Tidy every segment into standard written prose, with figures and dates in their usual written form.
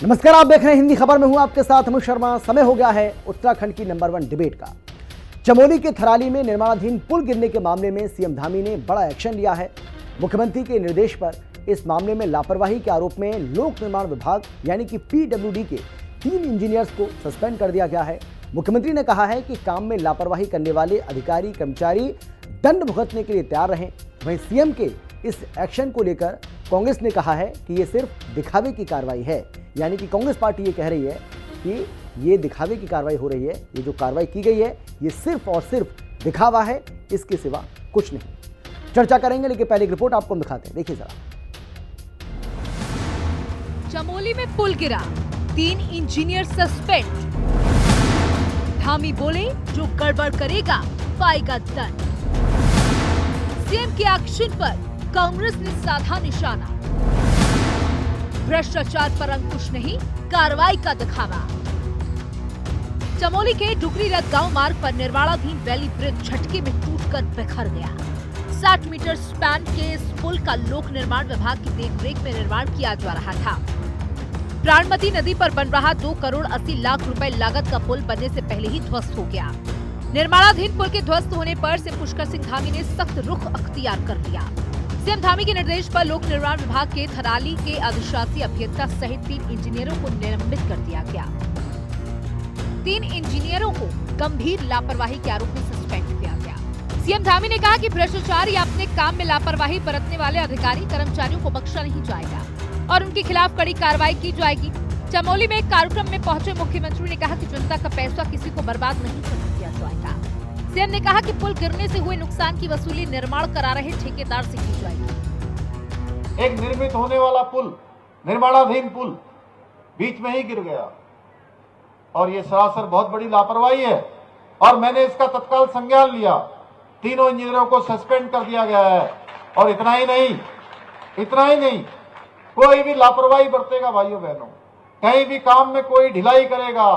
नमस्कार, आप देख रहे हैं हिंदी खबर में हूं आपके साथ अमित शर्मा। समय हो गया है उत्तराखंड की नंबर 1 डिबेट का। चमोली के थराली में निर्माणाधीन पुल गिरने के मामले में सीएम धामी ने बड़ा एक्शन लिया है। मुख्यमंत्री के निर्देश पर इस मामले में लापरवाही के आरोप में लोक निर्माण विभाग यानी कि पीडब्ल्यूडी के 3 इंजीनियर्स को सस्पेंड कर दिया गया है। मुख्यमंत्री ने कहा है कि काम में लापरवाही करने वाले अधिकारी कर्मचारी दंड भुगतने के लिए तैयार रहें। वहीं सीएम के इस एक्शन को लेकर कांग्रेस ने कहा है कि ये सिर्फ दिखावे की कार्रवाई है, यानी कि कांग्रेस पार्टी ये कह रही है कि ये दिखावे की कार्रवाई हो रही है। ये जो कार्रवाई की गई है ये सिर्फ और सिर्फ दिखावा है, इसके सिवा कुछ नहीं। चर्चा करेंगे, लेकिन पहले एक रिपोर्ट आपको दिखाते हैं, देखिए जरा। चमोली में पुल गिरा, 3 इंजीनियर सस्पेंड। धामी बोले जो गड़बड़ करेगा पाएगा दंड। सीएम के एक्शन पर कांग्रेस ने साधा निशाना। भ्रष्टाचार पर अंकुश नहीं, कार्रवाई का दिखावा। चमोली के डुगरीरथ गांव मार्ग पर निर्माणाधीन वैली ब्रिज झटके में टूटकर बिखर गया। 60 मीटर स्पैन के इस पुल का लोक निर्माण विभाग की देखरेख में निर्माण किया जा रहा था। प्राणमती नदी पर बन रहा 2 करोड़ 80 लाख रुपए लागत का पुल बनने से पहले ही ध्वस्त हो गया। निर्माणाधीन पुल के ध्वस्त होने पर सीएम पुष्कर सिंह धामी ने सख्त रुख अख्तियार कर लिया। सीएम धामी के निर्देश पर लोक निर्माण विभाग के थराली के अधिशासी अभियंता सहित 3 इंजीनियरों को निलंबित कर दिया गया। 3 इंजीनियरों को गंभीर लापरवाही के आरोप में सस्पेंड किया गया। सीएम धामी ने कहा कि भ्रष्टाचार या अपने काम में लापरवाही बरतने वाले अधिकारी कर्मचारियों को बख्शा नहीं जाएगा और उनके खिलाफ कड़ी कार्रवाई की जाएगी। चमोली में एक कार्यक्रम में पहुंचे मुख्यमंत्री ने कहा कि जनता का पैसा किसी को बर्बाद नहीं करने दिया जाएगा। सीएम ने कहा कि पुल गिरने से हुए नुकसान की वसूली निर्माण करा रहे ठेकेदार से की जाएगी। एक निर्मित होने वाला पुल, निर्माणाधीन पुल बीच में ही गिर गया और ये सरासर बहुत बड़ी लापरवाही है और मैंने इसका तत्काल संज्ञान लिया। 3 इंजीनियरों को सस्पेंड कर दिया गया है और इतना ही नहीं, कोई भी लापरवाही बरतेगा भाइयों बहनों, कहीं भी काम में कोई ढिलाई करेगा,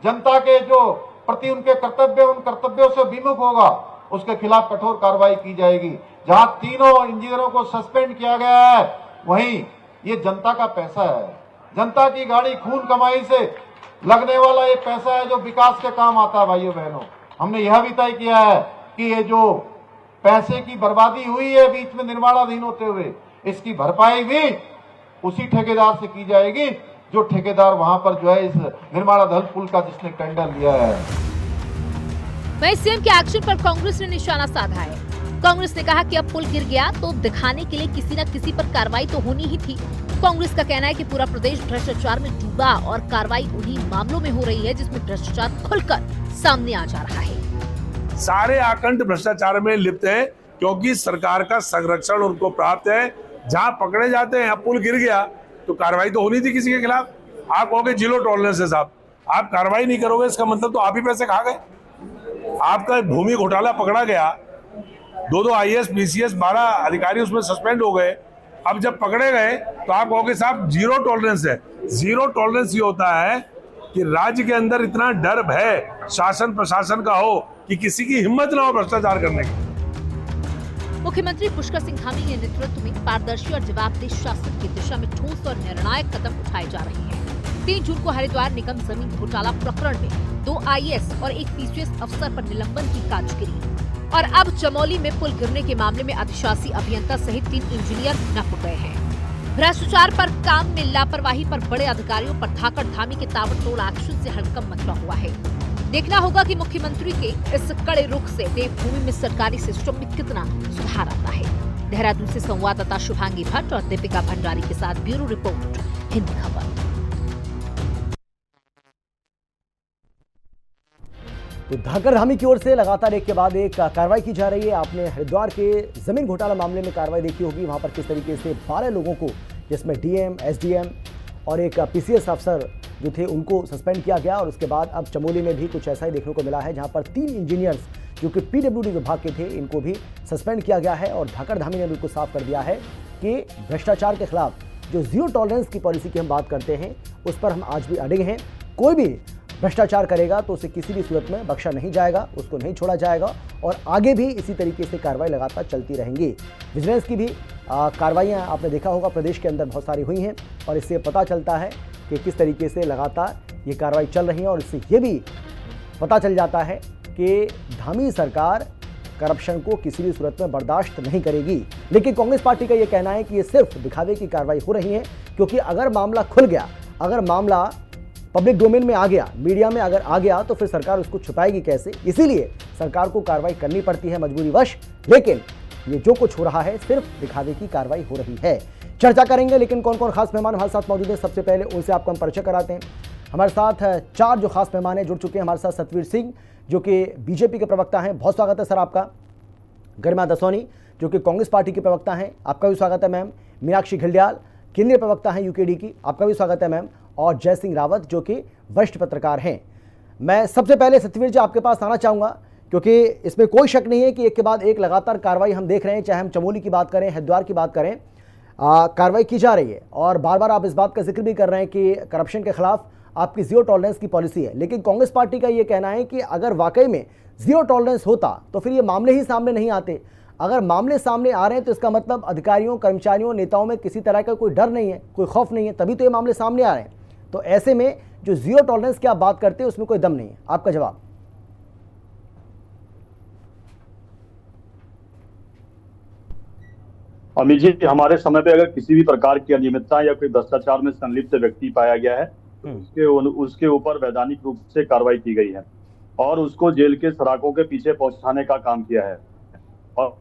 जनता के जो प्रति उनके कर्तव्य उन कर्तव्यों से विमुख होगा, उसके खिलाफ कठोर कार्रवाई की जाएगी। जहां 3 इंजीनियरों को सस्पेंड किया गया है, वहीं ये जनता का पैसा है, जनता की गाड़ी खून कमाई से लगने वाला ये पैसा है जो विकास के काम आता है। भाइयों बहनों, हमने यह भी तय किया है कि ये जो पैसे की बर्बादी हुई है बीच में निर्माणाधीन होते हुए, इसकी भरपाई भी उसी ठेकेदार से की जाएगी जो ठेकेदार वहां पर जो है इस निर्माणाधीन पुल का जिसने टेंडर लिया है। वहीं सीएम के एक्शन पर कांग्रेस ने निशाना साधा है। कांग्रेस ने कहा कि अब पुल गिर गया तो दिखाने के लिए किसी न किसी पर कार्रवाई तो होनी ही थी। कांग्रेस का कहना है कि पूरा प्रदेश भ्रष्टाचार में डूबा और कार्रवाई उन्हीं मामलों में हो रही है जिसमें भ्रष्टाचार खुलकर सामने आ जा रहा है। सारे आकंठ भ्रष्टाचार में लिप्त हैं क्योंकि सरकार का संरक्षण उनको प्राप्त है। जहां पकड़े जाते हैं, अब पुल गिर गया तो कार्रवाई तो होनी थी किसी के खिलाफ। आप कहोगे जीरो टॉलरेंस है साहब, आप कार्रवाई नहीं करोगे इसका मतलब तो आप ही पैसे खा गए। आपका भूमि घोटाला पकड़ा गया, 2 आईएएस पीसीएस 12 अधिकारी उसमें सस्पेंड हो गए। अब जब पकड़े गए तो आप कहोगे साहब जीरो टॉलरेंस है। जीरो टॉलरेंस ये होता है कि राज्य के अंदर इतना डर भय शासन प्रशासन का हो कि किसी की हिम्मत ना हो भ्रष्टाचार करने की। मुख्यमंत्री पुष्कर सिंह धामी के नेतृत्व में पारदर्शी और जवाबदेह शासन की दिशा में ठोस और निर्णायक कदम उठाए जा रहे हैं। 3 जून को हरिद्वार निगम जमीन घोटाला प्रकरण में 2 आईएएस और 1 पीसीएस अफसर पर निलंबन की काजगिरी और अब चमोली में पुल गिरने के मामले में अधिशासी अभियंता सहित 3 इंजीनियर नप गए हैं। भ्रष्टाचार पर काम में लापरवाही पर बड़े अधिकारियों पर धाकड़ धामी के ताबड़तोड़ एक्शन से हड़कंप मचा हुआ है। देखना होगा कि मुख्यमंत्री के इस कड़े रुख से देवभूमि में सरकारी सिस्टम में कितना सुधार आता है। देहरादून से संवाददाता शुभांगी भट्ट और दीपिका भंडारी के साथ ब्यूरो रिपोर्ट, हिंदी खबर। तो धाकड़ धामी की ओर से लगातार एक के बाद एक कार्रवाई की जा रही है। आपने हरिद्वार के जमीन घोटाला मामले में कार्रवाई देखी होगी, वहां पर किस तरीके से 12 लोगों को, जिसमें डीएम, एसडीएम और एक पीसीएस अफसर जो थे उनको सस्पेंड किया गया। और उसके बाद अब चमोली में भी कुछ ऐसा ही देखने को मिला है, जहां पर 3 इंजीनियर्स जो कि पीडब्ल्यूडी विभाग के थे, इनको भी सस्पेंड किया गया है। और धाकड़ धामी ने बिल्कुल साफ कर दिया है कि भ्रष्टाचार के खिलाफ जो जीरो टॉलरेंस की पॉलिसी की हम बात करते हैं, उस पर हम आज भी अड़े हैं। कोई भी भ्रष्टाचार करेगा तो उसे किसी भी सूरत में बख्शा नहीं जाएगा, उसको नहीं छोड़ा जाएगा और आगे भी इसी तरीके से कार्रवाई लगातार चलती रहेंगी। विजिलेंस की भी कार्रवाइयाँ आपने देखा होगा प्रदेश के अंदर बहुत सारी हुई हैं और इससे पता चलता है कि किस तरीके से लगातार ये कार्रवाई चल रही है और इससे ये भी पता चल जाता है कि धामी सरकार करप्शन को किसी भी सूरत में बर्दाश्त नहीं करेगी। लेकिन कांग्रेस पार्टी का ये कहना है कि ये सिर्फ दिखावे की कार्रवाई हो रही है, क्योंकि अगर मामला खुल गया, अगर मामला पब्लिक डोमेन में आ गया, मीडिया में अगर आ गया, तो फिर सरकार उसको छुपाएगी कैसे। इसीलिए सरकार को कार्रवाई करनी पड़ती है मजबूरीवश। लेकिन ये जो कुछ हो रहा है सिर्फ दिखावे की कार्रवाई हो रही है। चर्चा करेंगे, लेकिन कौन कौन खास मेहमान हमारे साथ मौजूद हैं, सबसे पहले उनसे आपको हम परिचय कराते हैं। हमारे साथ 4 जो खास मेहमान हैं जुड़ चुके हैं हमारे साथ। सतवीर सिंह जो कि बीजेपी के प्रवक्ता हैं, बहुत स्वागत है सर आपका। गरिमा दसौनी जो कि कांग्रेस पार्टी के प्रवक्ता हैं, आपका भी स्वागत है मैम। मीनाक्षी घिल्डियाल केंद्रीय प्रवक्ता हैं यूकेडी की, आपका भी स्वागत है मैम। और जय सिंह रावत जो कि वरिष्ठ पत्रकार हैं। मैं सबसे पहले सतवीर जी आपके पास आना चाहूँगा, क्योंकि इसमें कोई शक नहीं है कि एक के बाद एक लगातार कार्रवाई हम देख रहे हैं, चाहे हम चमोली की बात करें, हरिद्वार की बात करें, कार्रवाई की जा रही है। और बार बार आप इस बात का जिक्र भी कर रहे हैं कि करप्शन के खिलाफ आपकी जीरो टॉलरेंस की पॉलिसी है। लेकिन कांग्रेस पार्टी का ये कहना है कि अगर वाकई में जीरो टॉलरेंस होता तो फिर ये मामले ही सामने नहीं आते। अगर मामले सामने आ रहे हैं तो इसका मतलब अधिकारियों, कर्मचारियों, नेताओं में किसी तरह का कोई डर नहीं है, कोई खौफ नहीं है, तभी तो ये मामले सामने आ रहे हैं। तो ऐसे में जो जीरो टॉलरेंस की आप बात करते हैं उसमें कोई दम नहीं है। आपका जवाब। अमित जी, हमारे समय पे अगर किसी भी प्रकार की अनियमितता या कोई भ्रष्टाचार में संलिप्त व्यक्ति पाया गया है तो उसके ऊपर वैधानिक रूप से कार्रवाई की गई है और उसको जेल के सराखों के पीछे पहुंचाने का काम किया है। और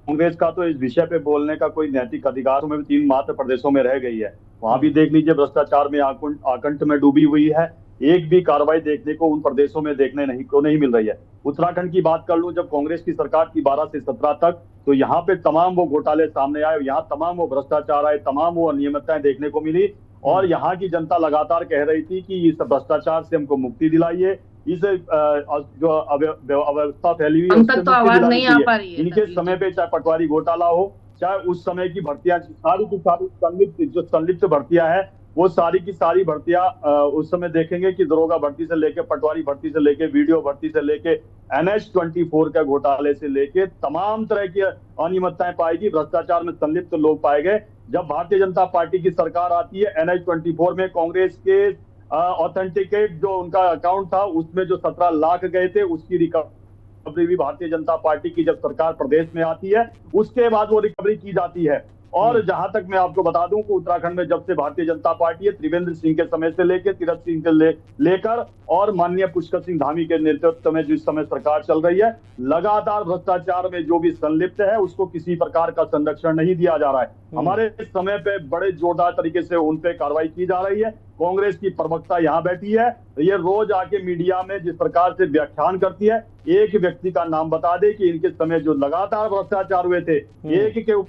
कांग्रेस का तो इस विषय पे बोलने का कोई नैतिक अधिकार में 3 मात्र प्रदेशों में रह गई है। वहां भी देख लीजिए, भ्रष्टाचार में आकंठ में डूबी हुई है। एक भी कार्रवाई देखने को उन प्रदेशों में देखने नहीं मिल रही है। उत्तराखंड की बात कर लूं, जब कांग्रेस की सरकार थी 12 से 17 तक, तो यहाँ पे तमाम वो घोटाले सामने आए, यहाँ तमाम वो भ्रष्टाचार आए, तमाम वो अनियमितताएं देखने को मिली। और यहाँ की जनता लगातार कह रही थी कि इस भ्रष्टाचार से हमको मुक्ति दिलाइए, इस जो अव्यवस्था फैली हुई है उससे तो आवाज नहीं आ पा रही है। इनके समय पे चाहे पटवारी घोटाला हो, चाहे उस समय की भर्तियां, सारी की सारी संलिप्त भर्तियां हैं, वो सारी की सारी भर्तियां उस समय देखेंगे कि दरोगा भर्ती से लेके, पटवारी भर्ती से लेके, वीडियो भर्ती से लेके, NH-24 का घोटाले से लेके तमाम तरह की अनियमितताएं पाएगी, भ्रष्टाचार में संलिप्त लोग पाए गए। जब भारतीय जनता पार्टी की सरकार आती है, NH-24 में कांग्रेस के ऑथेंटिकेट जो उनका अकाउंट था उसमें जो 17 लाख गए थे, उसकी रिकवरी भी भारतीय जनता पार्टी की जब सरकार प्रदेश में आती है उसके बाद वो रिकवरी की जाती है। और जहां तक मैं आपको बता दूं कि उत्तराखंड में जब से भारतीय जनता पार्टी है, त्रिवेंद्र सिंह के समय से लेकर, तीरथ सिंह से लेकर और माननीय पुष्कर सिंह धामी के नेतृत्व में जिस समय सरकार चल रही है, लगातार भ्रष्टाचार में जो भी संलिप्त है उसको किसी प्रकार का संरक्षण नहीं दिया जा रहा है। हमारे समय पे बड़े जोरदार तरीके से उन पे कार्रवाई की जा रही है। कांग्रेस की प्रवक्ता यहाँ बैठी है, ये रोज आके मीडिया में जिस प्रकार से व्याख्यान करती है, एक व्यक्ति का नाम बता दे कि इनके समय जो लगातार भ्रष्टाचार हुए थे, एक के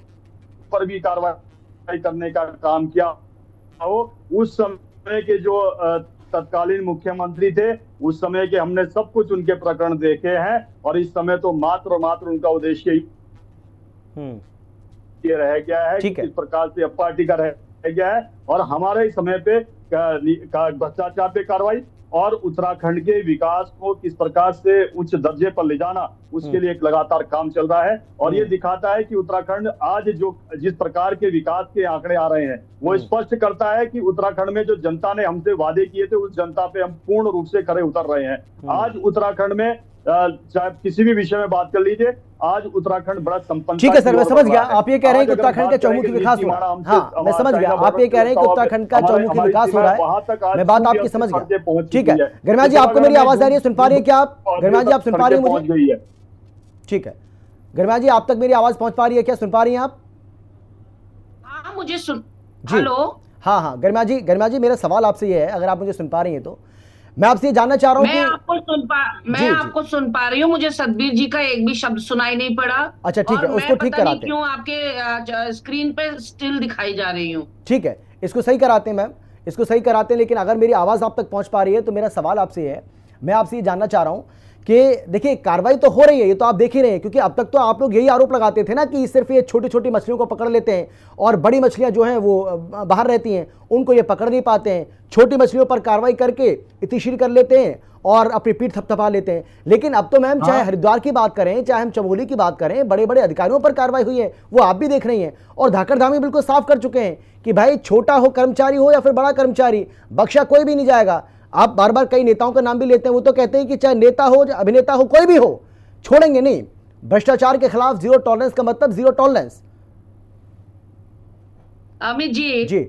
पर भी कार्रवाई करने का काम किया हो। उस समय के जो तत्कालीन मुख्यमंत्री थे, उस समय के हमने सब कुछ उनके प्रकरण देखे हैं और इस समय तो मात्र उनका उद्देश्य ये रह गया है कि किस प्रकार से अब पार्टी का रह गया है। और हमारे समय पे भ्रष्टाचार पे कार्रवाई और उत्तराखंड के विकास को किस प्रकार से उच्च दर्जे पर ले जाना, उसके लिए एक लगातार काम चल रहा है। और ये दिखाता है कि उत्तराखंड आज जो जिस प्रकार के विकास के आंकड़े आ रहे हैं, वो स्पष्ट करता है कि उत्तराखंड में जो जनता ने हमसे वादे किए थे, उस जनता पे हम पूर्ण रूप से खरे उतर रहे हैं। आज उत्तराखंड में चाहे किसी भी विषय में बात कर लीजिए, आज उत्तराखंड बड़ा संपन्न। ठीक है सर, मैं समझ गया। आप ये कह रहे हैं कि उत्तराखंड का चौमुखी विकास हो रहा है। हाँ, मैं समझ गया। आप ये कह रहे हैं कि उत्तराखंड का चौमुखी विकास हो रहा है। मैं बात आपकी समझ गया। ठीक है गरिमा जी, आपको मेरी आवाज आ रही है? सुन पा रही है क्या आप? गरिमा जी, आप सुन पा रही है मुझे? ठीक है गरिमा जी, आप तक मेरी आवाज पहुंच पा रही है क्या? सुन पा रही हैं आप? हाँ, मुझे सुन। हेलो। हाँ, गरिमा जी, मेरा सवाल आपसे ये है, अगर आप मुझे सुन पा रही हैं तो मैं आपसे ये जानना चाह रहा हूँ कि मैं आपको सुन पा रही हूँ। मुझे सतबीर जी का एक भी शब्द सुनाई नहीं पड़ा। अच्छा ठीक है, उसको ठीक कराते हैं। क्यों आपके स्क्रीन पे स्टिल दिखाई जा रही हूँ? ठीक है, इसको सही कराते हैं मैम, इसको सही कराते हैं। लेकिन अगर मेरी आवाज आप तक पहुंच पा रही है तो मेरा सवाल आपसे है, मैं आपसे ये जानना चाह रहा हूँ कि देखिए कार्रवाई तो हो रही है, ये तो आप देख ही रहे हैं, क्योंकि अब तक तो आप लोग यही आरोप लगाते थे ना कि सिर्फ ये छोटी छोटी मछलियों को पकड़ लेते हैं और बड़ी मछलियां जो हैं वो बाहर रहती हैं, उनको ये पकड़ नहीं पाते हैं, छोटी मछलियों पर कार्रवाई करके इतिशीर कर लेते हैं और अपनी पीठ थपथपा लेते हैं। लेकिन अब तो मैम चाहे हरिद्वार की बात करें, चाहे हम चमोली की बात करें, बड़े बड़े अधिकारियों पर कार्रवाई हुई है, वो आप भी देख रही हैं, और धाकड़ धामी बिल्कुल साफ कर चुके हैं कि भाई छोटा हो कर्मचारी हो या फिर बड़ा कर्मचारी, बख्शा कोई भी नहीं जाएगा। आप बार बार कई नेताओं का नाम भी लेते हैं, वो तो कहते हैं कि चाहे नेता हो, अभिनेता हो, कोई भी हो, छोड़ेंगे नहीं। भ्रष्टाचार के खिलाफ जीरो टॉलरेंस का मतलब जीरो टॉलरेंस। अमित जी जी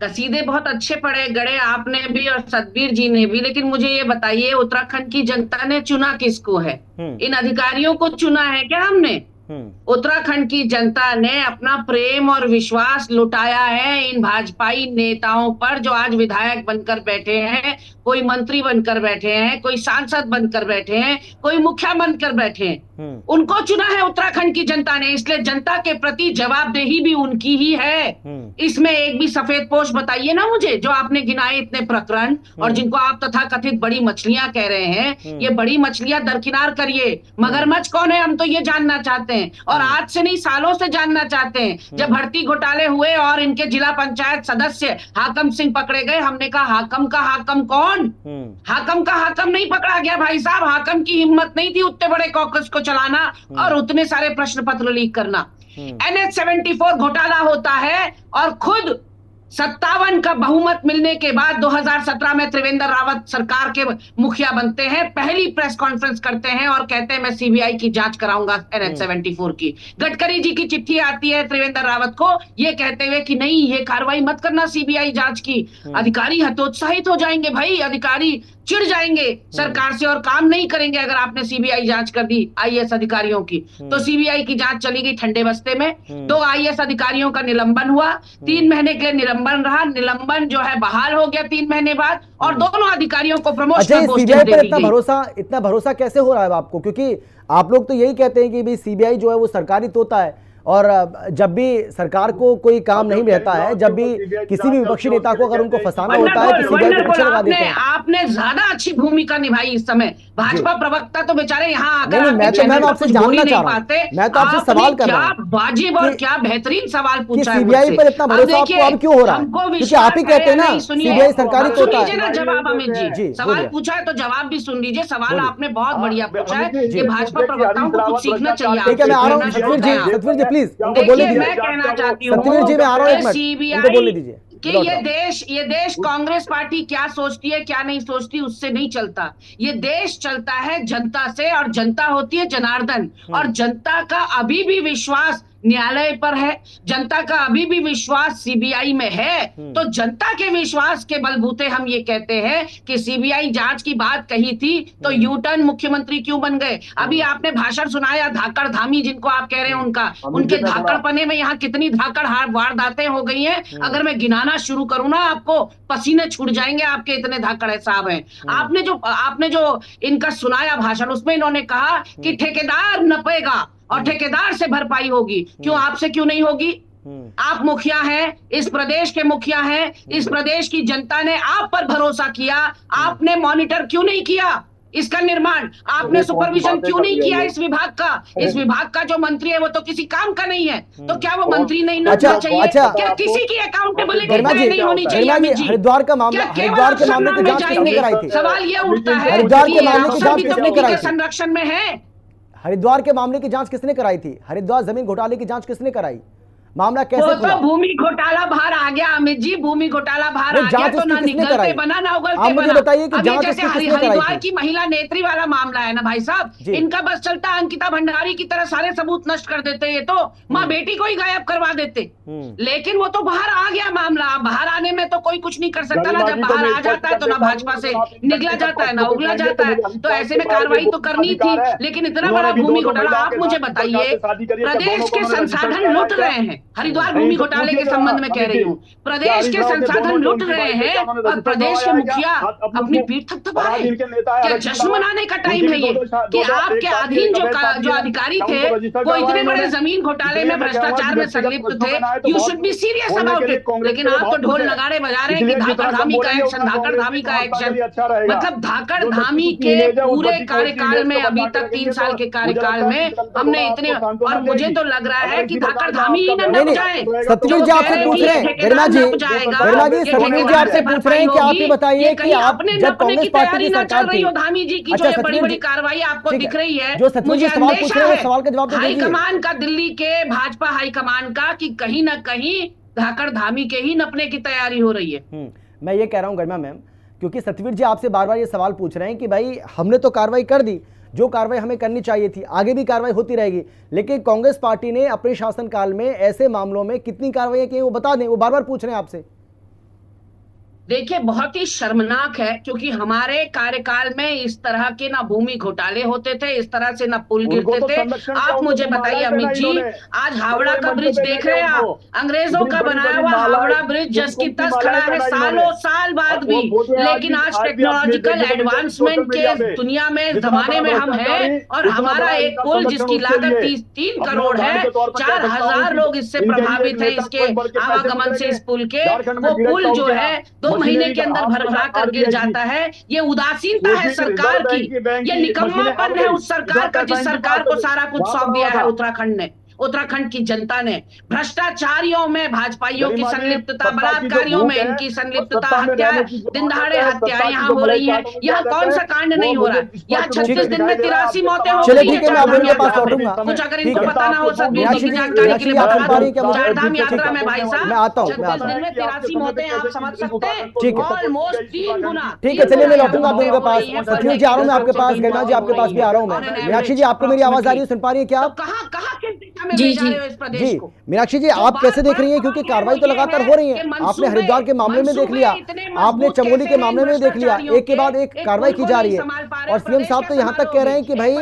कसीदे बहुत अच्छे पढ़े गढ़े आपने भी और सतबीर जी ने भी, लेकिन मुझे ये बताइए उत्तराखंड की जनता ने चुना किसको है? इन अधिकारियों को चुना है क्या हमने? उत्तराखंड की जनता ने अपना प्रेम और विश्वास लुटाया है इन भाजपाई नेताओं पर, जो आज विधायक बनकर बैठे हैं, कोई मंत्री बनकर बैठे हैं, कोई सांसद बनकर बैठे हैं, कोई मुखिया बनकर बैठे हैं। उनको चुना है उत्तराखंड की जनता ने, इसलिए जनता के प्रति जवाबदेही भी उनकी ही है। इसमें एक भी सफेद पोश बताइए ना मुझे, जो आपने गिनाए इतने प्रकरण और जिनको आप तथाकथित बड़ी मछलियां कह रहे हैं, ये बड़ी मछलियां दरकिनार करिए, मगरमच्छ कौन है हम तो ये जानना चाहते हैं, और आज से नहीं सालों से जानना चाहते हैं। जब भर्ती घोटाले हुए और इनके जिला पंचायत सदस्य हाकम सिंह पकड़े गए, हमने कहा हाकम का हाकम कौन? हाकम का हाकम नहीं पकड़ा गया भाई साहब, हाकम की हिम्मत नहीं थी उतने बड़े कॉकस को चलाना और उतने सारे प्रश्न पत्र लीक करना। NH-74 घोटाला होता है और खुद 57 का बहुमत मिलने के बाद 2017 में त्रिवेंद्र रावत सरकार के मुखिया बनते हैं, पहली प्रेस कॉन्फ्रेंस करते हैं और कहते हैं मैं सीबीआई की जांच कराऊंगा NH-74 की। गडकरी जी की चिट्ठी आती है त्रिवेंद्र रावत को ये कहते हुए कि नहीं ये कार्रवाई मत करना सीबीआई जांच की। अधिकारी हतोत्साहित हो जाएंगे भाई, अधिकारी चिढ़ जाएंगे सरकार से और काम नहीं करेंगे अगर आपने सीबीआई जांच कर दी IAS अधिकारियों की। तो सीबीआई की जांच चली गई ठंडे बस्ते में, 2 IAS अधिकारियों का निलंबन हुआ, 3 महीने के लिए निलंबन रहा, निलंबन जो है बहाल हो गया 3 महीने बाद, और दोनों अधिकारियों को प्रमोशन सीबीआई पर इतना भरोसा कैसे हो रहा है आपको? क्योंकि आप लोग तो यही कहते हैं कि भाई सीबीआई जो है वो सरकारी तोता है, और जब भी सरकार को कोई काम नहीं रहता है, जब भी किसी भी विपक्षी नेता को अगर उनको फंसाना होता है तो सीबीआई को पीछे लगा देते हैं। आपने ज्यादा अच्छी भूमिका निभाई इस समय, भाजपा प्रवक्ता तो बेचारे यहाँ आकर मैं तो मैम आपसे जानना चाह रहा हूं, मैं तो आपसे सवाल कर रहा हूं, वाजिब और क्या बेहतरीन सवाल पूछा है सीबीआई पर इतना भरोसा आपको अब क्यों हो रहा है? क्योंकि आप ही कहते हैं ना सीबीआई सरकारी तोता है। जवाब अमित जी सवाल पूछा है तो जवाब भी सुन लीजिए, सवाल आपने बहुत बढ़िया पूछा है, ये भाजपा प्रवक्ताओं को कुछ सीखना चाहिए। ठीक है, मैं आ रहा हूँ सतवीर जी प्लीज उनको बोलने दीजिए। मैं कहना चाहती हूँ सतवीर जी मैं आ रहा हूँ, एक मिनट उनको बोलने दीजिए कि ये देश कांग्रेस पार्टी क्या सोचती है क्या नहीं सोचती उससे नहीं चलता, ये देश चलता है जनता से, और जनता होती है जनार्दन, और जनता का अभी भी विश्वास न्यायालय पर है, जनता का अभी भी विश्वास सीबीआई में है। तो जनता के विश्वास के बलबूते हम ये कहते हैं कि सीबीआई जांच की बात कही थी तो यू टर्न मुख्यमंत्री क्यों बन गए? अभी आपने भाषण सुनाया धाकड़ धामी जिनको आप कह रहे हैं उनका, उनके धाकड़पने में यहाँ कितनी धाकड़ वारदातें हो गई हैं, अगर मैं गिनाना शुरू करूं ना आपको पसीने छूट जाएंगे, आपके इतने धाकड़ साहब हैं। आपने जो इनका सुनाया भाषण, उसमें इन्होंने कहा कि ठेकेदार नपेगा और ठेकेदार से भरपाई होगी। क्यों आपसे क्यों नहीं होगी? आप मुखिया हैं, इस प्रदेश के मुखिया हैं, इस प्रदेश की जनता ने आप पर भरोसा किया, आपने मॉनिटर क्यों नहीं किया इसका निर्माण? आपने सुपरविजन क्यों नहीं किया इस विभाग का? इस विभाग का जो मंत्री है वो तो किसी काम का नहीं है, तो क्या वो मंत्री नहीं होना चाहिए? क्या किसी की अकाउंटेबिलिटी नहीं होनी चाहिए? हरिद्वार के मामले की जांच किसने कराई थी? सवाल ये उठता है हरिद्वार के मामले की जांच किसने कराई थी? संरक्षण में है। हरिद्वार के मामले की जांच किसने कराई थी? हरिद्वार जमीन घोटाले की जांच किसने कराई? मामला कैसे खुला? तो भूमि घोटाला बाहर आ गया अमित जी, भूमि घोटाला बाहर आ गया तो ना निकलते बना ना उगलते बना। बताइए कि जांच जैसे हरिद्वार की महिला नेत्री वाला मामला है ना भाई साहब, इनका बस चलता अंकिता भंडारी की तरह सारे सबूत नष्ट कर देते, ये तो माँ बेटी को ही गायब करवा देते। लेकिन वो तो बाहर आ गया मामला, बाहर आने में तो कोई कुछ नहीं कर सकता ना, जब बाहर आ जाता है तो ना भाजपा से निकला जाता है ना उगला जाता है, तो ऐसे में कार्रवाई तो करनी थी। लेकिन इतना बड़ा भूमि घोटाला, आप मुझे बताइए प्रदेश के संसाधन लुट रहे हैं, हरिद्वार भूमि घोटाले के संबंध में कह रही हूँ। प्रदेश के संसाधन लूट रहे हैं और प्रदेश के मुखिया अपनी पीठ थपथपा रहे हैं। क्या जश्न मनाने का टाइम है ये कि आपके अधीन जो अधिकारी थे वो इतने बड़े जमीन घोटाले में भ्रष्टाचार में संलिप्त थे? You should be serious about it. लेकिन आप तो ढोल नगाड़े बजा रहे हैं कि धाकड़ धामी का एक्शन, धाकड़ धामी का एक्शन। मतलब धाकड़ धामी के पूरे कार्यकाल में, अभी तक 3 साल के कार्यकाल में हमने इतने, और मुझे तो लग रहा है कि धाकड़ धामी ही न नप जाए। सतवीर जी आपसे पूछ रहे हैं, गरिमा जी सतवीर जी आपसे पूछ रहे हैं कि आप ये बताइए कि आप जब कांग्रेस पार्टी की सरकार थी, धामी जी की जो ये बड़ी बड़ी कार्रवाई आपको दिख रही है, जो सतवीर जी सवाल पूछ रहे हैं वो सवाल का जवाब दीजिए। हाईकमान का, दिल्ली के भाजपा हाईकमान का, कि कहीं ना कहीं धाकड़ धामी के ही नपने की तैयारी हो रही है। मैं ये कह रहा हूं गरिमा मैम, क्योंकि सतवीर जी आपसे बार बार ये सवाल पूछ रहे हैं कि भाई हमने तो कार्रवाई कर दी, जो कार्रवाई हमें करनी चाहिए थी, आगे भी कार्रवाई होती रहेगी, लेकिन कांग्रेस पार्टी ने अपने शासनकाल में ऐसे मामलों में कितनी कार्रवाई की वो बता दें, वो बार बार पूछ रहे हैं आपसे। देखिए, बहुत ही शर्मनाक है, क्योंकि हमारे कार्यकाल में इस तरह के ना भूमि घोटाले होते थे, इस तरह से ना पुल गिरते थे। आप मुझे बताइए अमित जी, आज हावड़ा का ब्रिज देख रहे हैं आप, अंग्रेजों का बनाया हुआ हावड़ा ब्रिज जस की तस खड़ा है सालों साल बाद भी। लेकिन आज टेक्नोलॉजिकल एडवांसमेंट के दुनिया में, जमाने में हम हैं, और हमारा एक पुल जिसकी लागत 3 करोड़ है, 4000 लोग इससे प्रभावित है, इसके आवागमन से, इस पुल के, वो पुल जो है 2 महीने के अंदर भरभरा कर गिर जाता है। ये उदासीनता है सरकार की, ये निकम्मापन है उस सरकार का जिस सरकार को सारा कुछ सौंप दिया है उत्तराखंड ने, उत्तराखंड की जनता ने। भ्रष्टाचारियों में भाजपाइयों की संलिप्तता, बलात्कारियों में इनकी संलिप्तता, हत्या, दिन दहाड़े हत्या यहाँ हो रही है। यहाँ कौन सा कांड नहीं हो रहा? यहाँ 36 दिन में 83 मौतें हो रही है। कुछ अगर इनको पता ना हो सतवीर जी की जानकारी के लिए बता दूं, चारधाम यात्रा में भाई साहब 36 दिन में 83 मौतें, आप समझ सकते हैं, ऑलमोस्ट 3 गुना। ठीक है, चलिए मैं लौटूंगा आप दोनों के पास। सतवीर जी आ रहा हूँ मैं आपके पास, गरिमा जी आपके पास भी आ रहा हूँ मैं। मीनाक्षी जी आपको मेरी आवाज आ रही है, सुन पा रही है क्या आप? कहाँ जी मीनाक्षी जी आप कैसे देख रही हैं, क्योंकि कार्रवाई तो लगातार हो रही है, आपने हरिद्वार के मामले में देख लिया, आपने चमोली के मामले में देख लिया, एक के बाद एक कार्रवाई की जा रही है, और सीएम साहब तो यहाँ तक कह रहे हैं कि भाई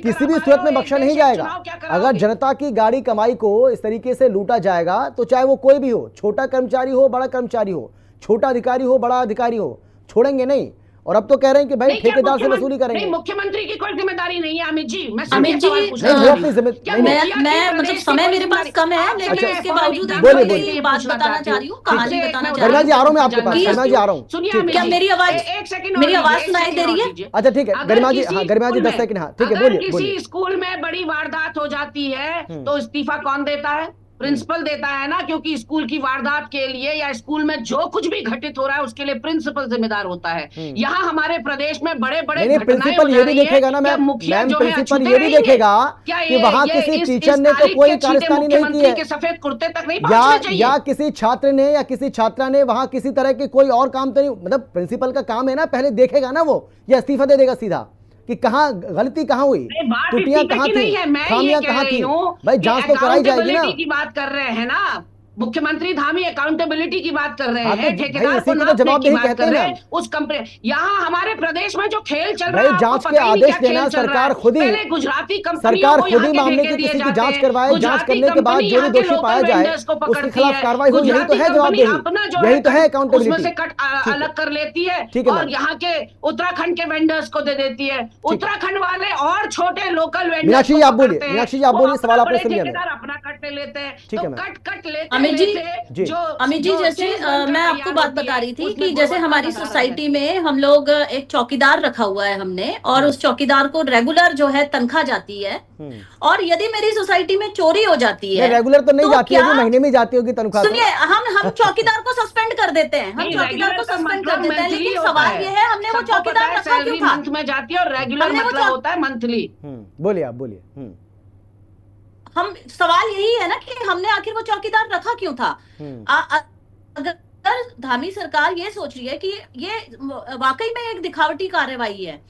किसी भी सूरत में बख्शा नहीं जाएगा। अगर जनता की गाड़ी कमाई को इस तरीके से लूटा जाएगा तो चाहे वो कोई भी हो, छोटा कर्मचारी हो, बड़ा कर्मचारी हो, छोटा अधिकारी हो, बड़ा अधिकारी हो, छोड़ेंगे नहीं। और अब तो कह रहे हैं कि भाई ठेकेदार से वसूली करेंगे। मुख्यमंत्री की कोई जिम्मेदारी नहीं है अमित जी। अमित जी मैं मतलब समय मेरे पास कम है, लेकिन इसके बावजूद बोलिए बात बताना चाह रही हूँ, कहानी बताना चाह रही हूँ। गरिमा जी आ रहा हूँ मैं आपके पास, गरिमा जी आ रहा हूँ। क्या मेरी आवाज सुनाई दे रही है? अच्छा ठीक है गरिमा जी, हाँ गरिमा जी 10 सेकंड, हाँ ठीक है बोलिए। किसी स्कूल में बड़ी वारदात हो जाती है तो इस्तीफा कौन देता है? प्रिंसिपल देता है ना, क्योंकि स्कूल की वारदात के लिए या स्कूल में जो कुछ भी घटित हो रहा है उसके लिए प्रिंसिपल जिम्मेदार होता है। यहाँ हमारे प्रदेश में बड़े बड़े प्रिंसिपल ये भी देखेगा ना मैम, प्रिंसिपल ये भी देखेगा कि वहाँ किसी टीचर ने तो कोई कार्यस्थानी नहीं की है, सफेद कुर्ते तक नहीं, या किसी छात्र ने या किसी छात्रा ने वहाँ किसी तरह के कोई और काम तो नहीं। मतलब प्रिंसिपल का काम है ना, पहले देखेगा ना वो, या इस्तीफा दे देगा सीधा कि कहाँ गलती कहाँ हुई, त्रुटियां कहाँ थी, खामियां कहाँ थी। भाई जांच तो कराई जाएगी ना। की बात कर रहे हैं ना मुख्यमंत्री धामी, अकाउंटेबिलिटी की बात कर रहे हैं, ठेकेदार को नापने की बात कर रहे हैं। उस कंपनी यहाँ हमारे प्रदेश में जो खेल चल रहा है, जांच के आदेश देना सरकार खुद ही, गुजराती सरकार खुद ही मामले की किसी की जांच करवाए, जांच करने के बाद जो भी दोषी पाया जाए उसके खिलाफ कार्रवाई हो, यही तो है जवाबदेही, यही तो है अकाउंटेबिलिटी। कट अलग कर लेती है और यहाँ के उत्तराखंड के वेंडर्स को दे देती है। उत्तराखंड वाले और छोटे लोकल वेंडर्स, मीनाक्षी जी आप बोलिए, मीनाक्षी जी आप बोलिए, सवाल आपने सुन लिया, अपना कट लेते हैं, ठीक है कट लेते। अमित जी जैसे मैं आपको बात बता रही थी कि जैसे हमारी सोसाइटी में हम लोग एक चौकीदार रखा हुआ है हमने, और उस चौकीदार को रेगुलर जो है तनख्वाह जाती है, और यदि मेरी सोसाइटी में चोरी हो जाती है, रेगुलर तो नहीं जाती होगी, महीने में जाती होगी तनख्वाह। सुनिए, हम चौकीदार को सस्पेंड कर देते हैं, हम चौकीदार को सस्पेंड कर देते हैं, लेकिन सवाल ये है हमने वो चौकीदार रखा क्यों था? मंथ में जाती है और रेगुलर मतलब होता है मंथली। बोलिए आप बोलिए। हम सवाल यही है ना कि हमने आखिर वो चौकीदार रखा क्यों था? अगर अगर धामी सरकार ये सोच रही है कि ये वाकई में एक दिखावटी कार्रवाई है,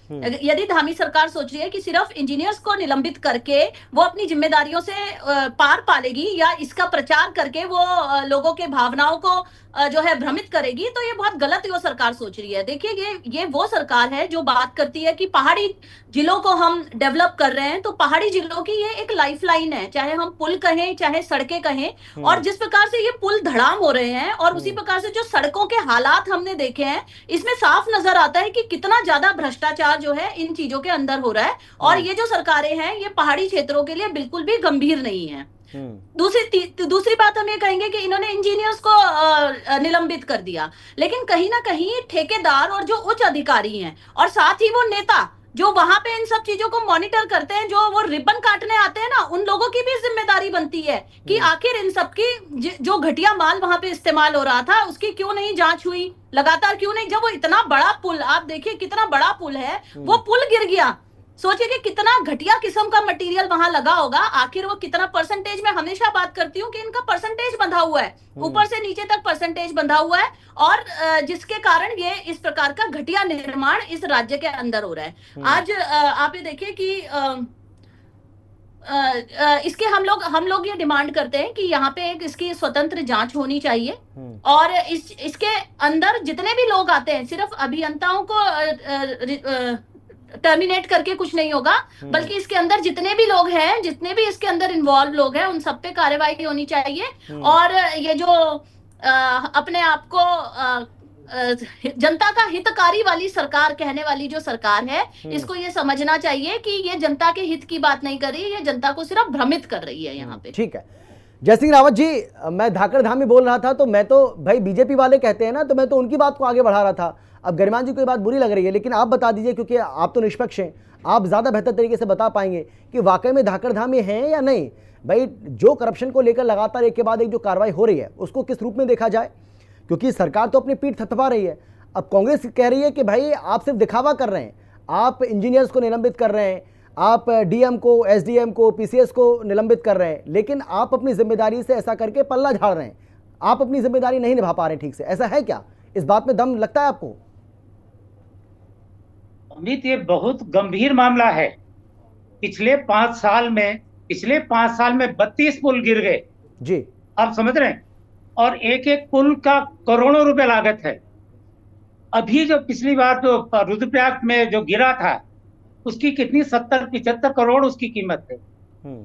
यदि धामी सरकार सोच रही है कि सिर्फ इंजीनियर्स को निलंबित करके वो अपनी जिम्मेदारियों से पार पालेगी या इसका प्रचार करके वो लोगों के भावनाओं को जो है भ्रमित करेगी, तो ये बहुत गलत वो सरकार सोच रही है। देखिए ये वो सरकार है जो बात करती है कि पहाड़ी जिलों को हम डेवलप कर रहे हैं, तो पहाड़ी जिलों की ये एक लाइफलाइन है, चाहे हम पुल कहें चाहे सड़कें कहें। और जिस प्रकार से ये पुल धड़ाम हो रहे हैं और उसी प्रकार से जो सड़कों के हालात हमने देखे हैं, इसमें साफ नजर आता है कि कितना ज्यादा भ्रष्टाचार जो है इन चीजों के अंदर हो रहा है। और ये जो सरकारें हैं ये पहाड़ी क्षेत्रों के लिए बिल्कुल भी गंभीर नहीं है। दूसरी बात हम ये कहेंगे कि इन्होंने इंजीनियर्स को निलंबित कर दिया, लेकिन कहीं ना कहीं ठेकेदार और जो उच्च अधिकारी हैं और साथ ही वो नेता जो वहां पे इन सब चीजों को मॉनिटर करते हैं, जो वो रिबन काटने आते हैं ना, उन लोगों की भी जिम्मेदारी बनती है कि आखिर इन सब की जो घटिया माल वहां पे इस्तेमाल हो रहा था उसकी क्यों नहीं जांच हुई, लगातार क्यों नहीं। जब वो इतना बड़ा पुल, आप देखिए कितना बड़ा पुल है, वो पुल गिर गया, सोचिए कि कितना घटिया किस्म का मटेरियल वहां लगा होगा, आखिर वो कितना परसेंटेज, मैं हमेशा बात करती हूँ कि इनका परसेंटेज बंधा हुआ है, ऊपर से नीचे तक परसेंटेज बंधा हुआ है, और जिसके कारण ये इस प्रकार का घटिया निर्माण इस राज्य के अंदर हो रहा है। आज आप ये देखिए कि इसके हम लोग ये डिमांड करते हैं कि यहाँ पे एक इसकी स्वतंत्र जांच होनी चाहिए, और इसके अंदर जितने भी लोग आते हैं, सिर्फ अभियंताओं को टर्मिनेट करके कुछ नहीं होगा, बल्कि इसके अंदर जितने भी लोग हैं, जितने भी इसके अंदर इन्वॉल्व लोग हैं, उन सब पे कार्रवाई होनी चाहिए। और ये जो अपने आप को जनता का हितकारी वाली सरकार कहने वाली जो सरकार है, इसको ये समझना चाहिए कि ये जनता के हित की बात नहीं कर रही, ये जनता को सिर्फ भ्रमित कर रही है यहाँ पे। ठीक है जय सिंह रावत जी, मैं धाकड़ धाम में बोल रहा था, तो मैं तो भाई बीजेपी वाले कहते हैं ना, तो मैं तो उनकी बात को आगे बढ़ा रहा था। अब गरिमान जी को ये बात बुरी लग रही है, लेकिन आप बता दीजिए, क्योंकि आप तो निष्पक्ष हैं, आप ज़्यादा बेहतर तरीके से बता पाएंगे कि वाकई में धाकड़ धाम में है या नहीं। भाई जो करप्शन को लेकर लगातार एक के बाद एक जो कार्रवाई हो रही है, उसको किस रूप में देखा जाए, क्योंकि सरकार तो अपनी पीठ थपथपा रही है। अब कांग्रेस कह रही है कि भाई आप सिर्फ दिखावा कर रहे हैं, आप इंजीनियर्स को निलंबित कर रहे हैं, आप डीएम को, एसडीएम को, पीसीएस को निलंबित कर रहे हैं, लेकिन आप अपनी जिम्मेदारी से ऐसा करके पल्ला झाड़ रहे हैं, आप अपनी जिम्मेदारी नहीं निभा पा रहे ठीक से। ऐसा है क्या? इस बात में दम लगता है आपको? अमित, ये बहुत गंभीर मामला है। पिछले 5 साल में 32 पुल गिर गए जी, आप समझ रहे हैं, और एक एक पुल का करोड़ों रुपए लागत है। अभी जो पिछली बार जो रुद्रप्रयाग में जो गिरा था, उसकी कितनी 70-75 करोड़ उसकी कीमत है।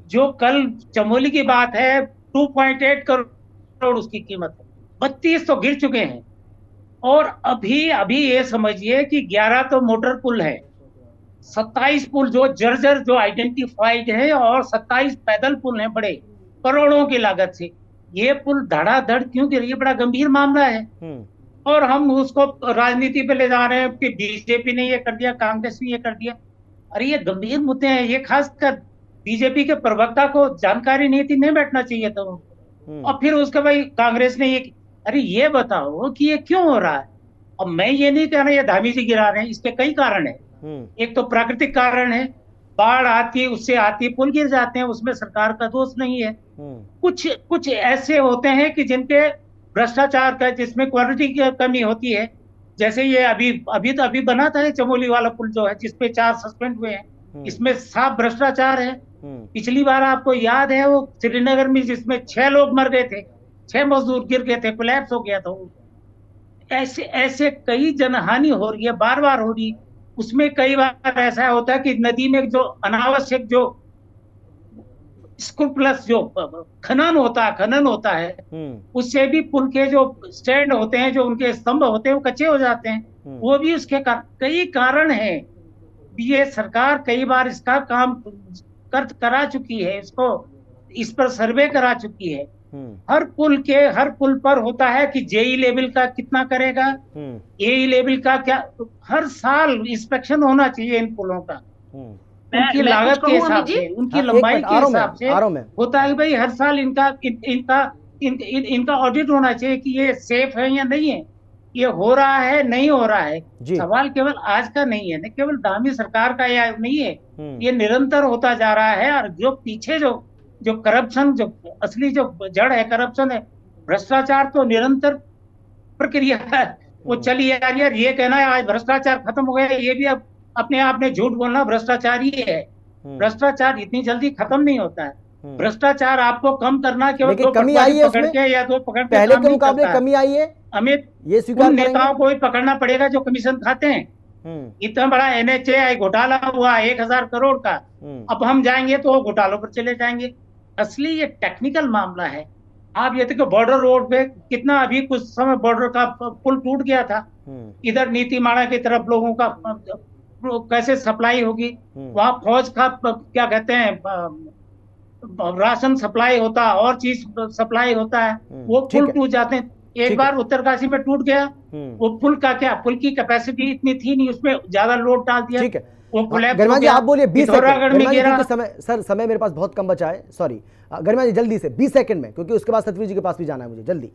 जो कल चमोली की बात है, 2.8 करोड़ उसकी कीमत है। 32 तो गिर चुके हैं, और अभी ये समझिए कि 11 तो मोटर पुल है, 27 पुल जो जर्जर जो आइडेंटिफाइड है, और 27 पैदल पुल हैं बड़े करोड़ों की लागत से। ये पुल धड़ाधड़ क्यों गिर, ये बड़ा गंभीर मामला है। और हम उसको राजनीति पे ले जा रहे हैं कि बीजेपी ने ये कर दिया, कांग्रेस ने ये कर दिया। अरे ये गंभीर मुद्दे हैं, ये खासकर बीजेपी के प्रवक्ता को जानकारी नहीं थी, नहीं बैठना चाहिए था। और फिर उसके भाई कांग्रेस ने ये, अरे ये बताओ कि ये क्यों हो रहा है। अब मैं ये नहीं कह रहा ये धामी जी गिरा रहे हैं, इसके कई कारण है। एक तो प्राकृतिक कारण है, बाढ़ आती है, उससे आती पुल गिर जाते हैं, उसमें सरकार का दोष नहीं है। कुछ ऐसे होते हैं कि जिनके भ्रष्टाचार का, जिसमें क्वालिटी की कमी होती है। जैसे ये अभी बना था चमोली वाला पुल जो है, जिसपे 4 सस्पेंड हुए हैं, इसमें साफ भ्रष्टाचार है। पिछली बार आपको याद है वो श्रीनगर में, जिसमें 6 लोग मर गए थे, 6 मजदूर गिर गए थे, कोलैप्स हो गया था। ऐसे कई जनहानि हो रही है, बार बार हो रही। उसमें कई बार ऐसा होता है कि नदी में जो अनावश्यक जो स्क्रूप्लस जो खनन होता है, उससे भी पुल के जो स्टैंड होते हैं, जो उनके स्तंभ होते हैं, वो कच्चे हो जाते हैं। वो भी उसके कई कारण हैं। ये सरकार कई बार इसका काम करा चुकी है, इस पर सर्वे करा चुकी है। हर पुल पर होता है कि जेई लेवल का कितना करेगा, एई लेवल का क्या, हर साल इंस्पेक्शन होना चाहिए इन पुलों का, उनकी लागत के हिसाब से, उनकी लंबाई के हिसाब से होता है। भाई हर साल इनका ऑडिट होना चाहिए कि ये सेफ है या नहीं है, ये हो रहा है नहीं हो रहा है। सवाल केवल आज का नहीं है, न केवल धामी सरकार का या नहीं है, ये निरंतर होता जा रहा है। और जो पीछे जो करप्शन, जो असली जो जड़ है करप्शन है, भ्रष्टाचार तो निरंतर प्रक्रिया है वो चली आ रही है। ये कहना है आज भ्रष्टाचार खत्म हो गया, ये भी अब अपने आप में झूठ बोलना भ्रष्टाचार ही है। भ्रष्टाचार इतनी जल्दी खत्म नहीं होता है। भ्रष्टाचार आपको कम करना केवल लेकिन दो कमी आई है पकड़ उसमें, के या दो पकड़ के पहले काम के नहीं मुकाबले करता है। कमी आई है, अमित ये स्वीकार उन करेंगे? नेताओं को भी पकड़ना पड़ेगा जो कमीशन खाते हैं। इतना बड़ा NHAI घोटाला हुआ 1000 करोड़ का, अब हम जाएंगे तो वो घोटालों पर चले जाएंगे। असली ये टेक्निकल मामला है। आप ये देखो बॉर्डर रोड पे कितना अभी कुछ समय बॉर्डर का पुल टूट गया था, इधर नीतीमाणा की तरफ लोगों का कैसे सप्लाई होगी, वहां फौज का क्या कहते हैं राशन सप्लाई होता, और चीज सप्लाई होता है, वो ठीक पुल है। टूट जाते हैं। एक बार उत्तरकाशी में टूट गया, वो पुल का क्या, पुल की कैपेसिटी इतनी थी नहीं, उसमें ज्यादा लोड डाल दिया, ठीक है। वो collapse गरिमा हो जी गया। आप बोलिए 20 सेकंड, पिथौरागढ़ में गरिमा जी गिरा। क्योंकि समय सर समय मेरे पास बहुत कम बचा है, सॉरी गरिमा जी जल्दी से 20 सेकंड में, क्योंकि उसके बाद सतवीर जी के पास भी जाना है मुझे, जल्दी।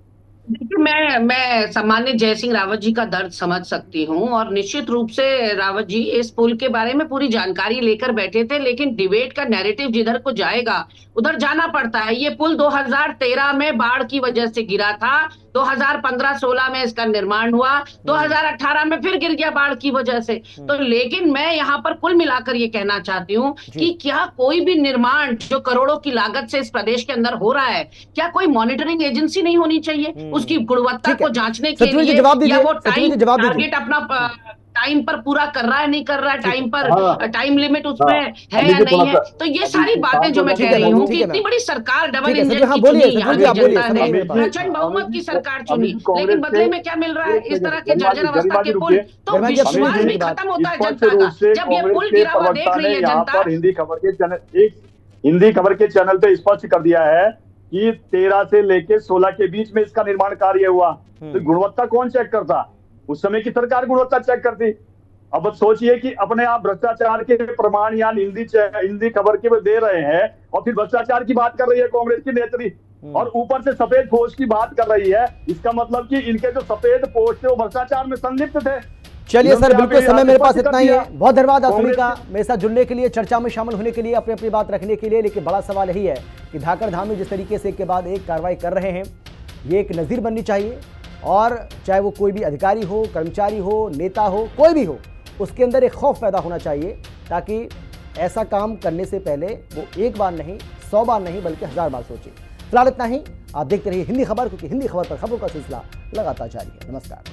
देखिए, मैं सामान्य जय सिंह रावत जी का दर्द समझ सकती हूँ, और निश्चित रूप से रावत जी इस पुल के बारे में पूरी जानकारी लेकर बैठे थे, लेकिन डिबेट का नैरेटिव जिधर को जाएगा उधर जाना पड़ता है। ये पुल 2013 में बाढ़ की वजह से गिरा था, 2015-16 में इसका निर्माण हुआ, 2018 में फिर गिर गया बाढ़ की वजह से। तो लेकिन मैं यहाँ पर कुल मिलाकर ये कहना चाहती हूँ कि क्या कोई भी निर्माण जो करोड़ों की लागत से इस प्रदेश के अंदर हो रहा है, क्या कोई मॉनिटरिंग एजेंसी नहीं होनी चाहिए उसकी गुणवत्ता ठीक है। को जांचने के सतवीर जी लिए, जवाब या दीजिए, वो सतवीर जी जवाब दीजिए। टारगेट अपना टाइम पर पूरा कर रहा है नहीं कर रहा है, टाइम पर हाँ। टाइम लिमिट उसमें है अभी या जो नहीं है। थोड़ा तो ये अभी सारी बातें जो मैं ठीक कह है रही मैम, हूँ ठीक कि है इतनी मैम। बड़ी सरकार डबल ठीक है, इंजन सतवीर, हाँ, की बोलिए, चुनी सतवीर यहाँ जी, की आप बोलिए, जनता समय ने, मेरे पास। प्रचंड बहुमत की सरकार चुनी, कांग्रेस लेकिन बदले से- में क्या मिल रहा है, एक इस तरह के मिनट, जर्जर अवस्था के पुल। तो गरिमा जी, अपनी विश्वास जी भी की बात। खत्म होता है स्पष्ट जनता रूप का से जब ये कांग्रेस पुल के गिरा हुआ देख प्रवक्ता रही ने है यहाँ जनता। पर हिंदी खबर के चैनल पे स्पष्ट कर दिया है कि 13 से लेके 16 के बीच में इसका निर्माण कार्य हुआ। तो गुणवत्ता कौन चेक करता? उस समय की सरकार गुणवत्ता चेक करती। अब सोचिए कि अपने आप भ्रष्टाचार के प्रमाण या हिंदी खबर के दे रहे हैं, और फिर भ्रष्टाचार की बात कर रही है कांग्रेस की नेत्री, और ऊपर से सफेद पोस्ट की बात कर रही है। इसका मतलब कि इनके जो सफेद पोस्ट थे वो भ्रष्टाचार में संलिप्त थे। चलिए सर, बिल्कुल समय मेरे पास इतना ही है। कांग्रेस बहुत धन्यवाद आप सभी का मेरे साथ जुड़ने के लिए, चर्चा में शामिल होने के लिए, अपनी अपनी बात रखने के लिए। लेकिन बड़ा सवाल यही है कि धाकड़ धाम में जिस तरीके से एक के बाद एक कार्रवाई कर रहे हैं, ये एक नज़ीर बननी चाहिए। और चाहे वो कोई भी अधिकारी हो, कर्मचारी हो, नेता हो, कोई भी हो, उसके अंदर एक खौफ पैदा होना चाहिए, ताकि ऐसा काम करने से पहले वो एक बार नहीं, 100 बार नहीं, बल्कि 1000 बार सोचे। फिलहाल इतना ही। आप देखते रहिए हिंदी खबर, क्योंकि हिंदी खबर पर खबरों का सिलसिला लगातार जारी है। नमस्कार।